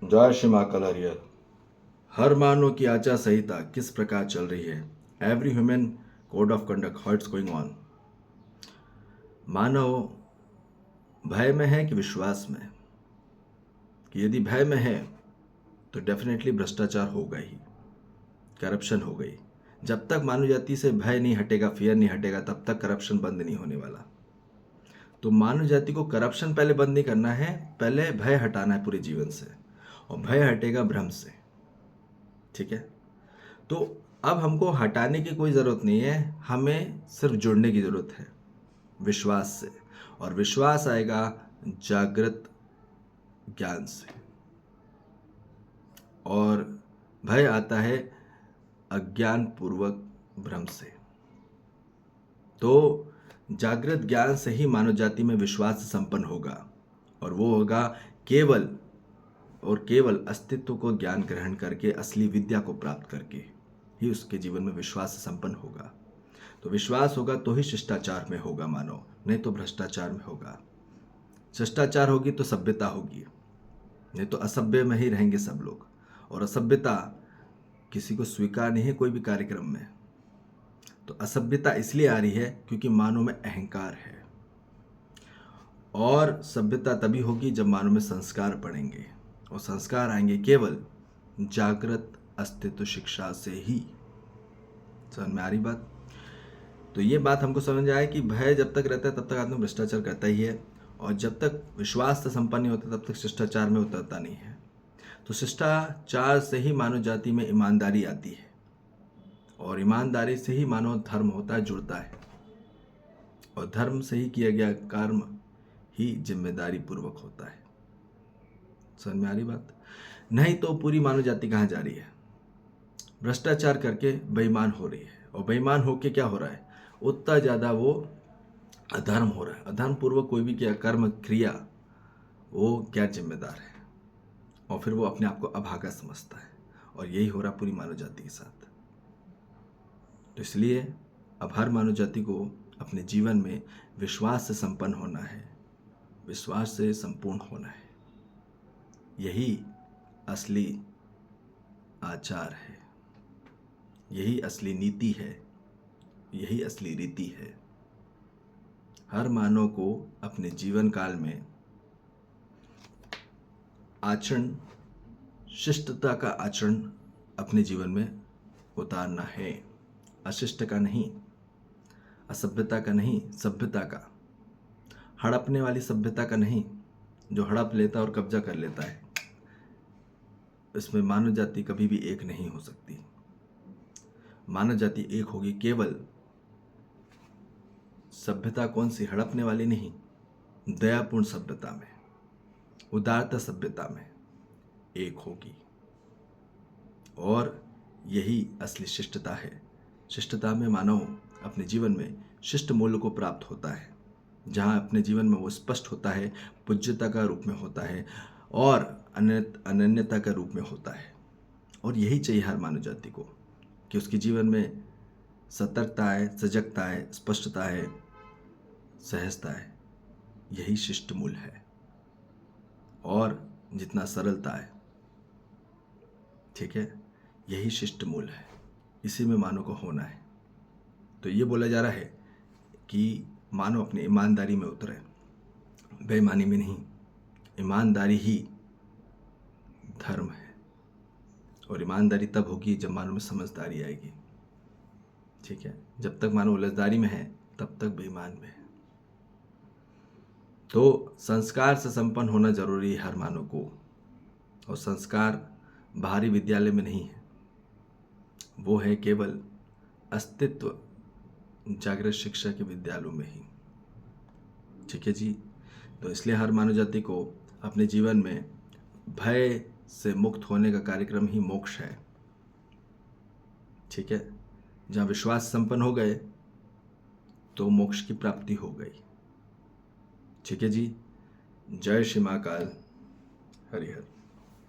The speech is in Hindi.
जय श्री महाकाल हरिहर। हर मानव की आचार संहिता किस प्रकार चल रही है? Every human code of conduct, how it's going on. मानव भय में है कि विश्वास में? कि यदि भय में है तो डेफिनेटली भ्रष्टाचार होगा ही, करप्शन हो गई। जब तक मानव जाति से भय नहीं हटेगा, फियर नहीं हटेगा, तब तक करप्शन बंद नहीं होने वाला। तो मानव जाति को करप्शन पहले बंद नहीं करना है, पहले भय हटाना है पूरे जीवन से, और भय हटेगा भ्रम से। ठीक है, तो अब हमको हटाने की कोई ज़रूरत नहीं है, हमें सिर्फ जुड़ने की ज़रूरत है विश्वास से। और विश्वास आएगा जागृत ज्ञान से, और भय आता है अज्ञान पूर्वक भ्रम से। तो जागृत ज्ञान से ही मानव जाति में विश्वास संपन्न होगा, और वो होगा केवल और केवल अस्तित्व को ज्ञान ग्रहण करके, असली विद्या को प्राप्त करके ही उसके जीवन में विश्वास संपन्न होगा। तो विश्वास होगा तो ही शिष्टाचार में होगा मानव, नहीं तो भ्रष्टाचार में होगा। शिष्टाचार होगी तो सभ्यता होगी, नहीं तो असभ्य में ही रहेंगे सब लोग। और असभ्यता किसी को स्वीकार नहीं है कोई भी कार्यक्रम में। तो असभ्यता इसलिए आ रही है क्योंकि मानव में अहंकार है, और सभ्यता तभी होगी जब मानव में संस्कार पड़ेंगे, और संस्कार आएंगे केवल जागृत अस्तित्व शिक्षा से ही। समझ में आ रही बात? तो ये बात हमको समझ आए कि भय जब तक रहता है तब तक आदमी भ्रष्टाचार करता ही है, और जब तक विश्वास से संपन्न नहीं होता तब तक शिष्टाचार में उतरता नहीं है। तो शिष्टाचार से ही मानव जाति में ईमानदारी आती है, और ईमानदारी से ही मानव धर्म होता है, जुड़ता है, और धर्म से ही किया गया कर्म ही जिम्मेदारी पूर्वक होता है। समझ में आ रही बात? नहीं तो पूरी मानव जाति कहाँ जा रही है? भ्रष्टाचार करके बेईमान हो रही है, और बेईमान होके क्या हो रहा है? उतना ज़्यादा वो अधर्म हो रहा है। अधर्म पूर्वक कोई भी क्या कर्म क्रिया, वो क्या जिम्मेदार है, और फिर वो अपने आप को अभागा समझता है, और यही हो रहा पूरी मानव जाति के साथ। तो इसलिए अब हर मानव जाति को अपने जीवन में विश्वास से संपन्न होना है, विश्वास से संपूर्ण होना है। यही असली आचार है, यही असली नीति है, यही असली रीति है। हर मानव को अपने जीवन काल में आचरण, शिष्टता का आचरण अपने जीवन में उतारना है। अशिष्ट का नहीं, असभ्यता का नहीं, सभ्यता का। हड़पने वाली सभ्यता का नहीं, जो हड़प लेता और कब्जा कर लेता है। इसमें मानव जाति कभी भी एक नहीं हो सकती। मानव जाति एक होगी केवल सभ्यता कौन सी? हड़पने वाली नहीं, दयापूर्ण सभ्यता में, उदारता सभ्यता में एक होगी। और यही असली शिष्टता है। शिष्टता में मानव अपने जीवन में शिष्ट मूल्य को प्राप्त होता है, जहाँ अपने जीवन में वो स्पष्ट होता है, पूज्यता का रूप में होता है, और अनन्यता का रूप में होता है। और यही चाहिए हर मानव जाति को, कि उसके जीवन में सतर्कता है, सजगता है, स्पष्टता है, सहजता है। यही शिष्ट मूल्य है। और जितना सरलता है, ठीक है, यही शिष्ट मूल्य है। इसी में मानव को होना है। तो ये बोला जा रहा है कि मानव अपनी ईमानदारी में उतरे, बेईमानी में नहीं। ईमानदारी ही धर्म है, और ईमानदारी तब होगी जब मानव में समझदारी आएगी। ठीक है, जब तक मानव उलझदारी में है तब तक बेईमान में है। तो संस्कार से संपन्न होना जरूरी है हर मानव को, और संस्कार बाहरी विद्यालय में नहीं है, वो है केवल अस्तित्व जागृत शिक्षा के विद्यालयों में ही। ठीक है जी। तो इसलिए हर मानव जाति को अपने जीवन में भय से मुक्त होने का कार्यक्रम ही मोक्ष है। ठीक है, जहाँ विश्वास संपन्न हो गए तो मोक्ष की प्राप्ति हो गई। ठीक है जी। जय श्री महाकाल हरिहर।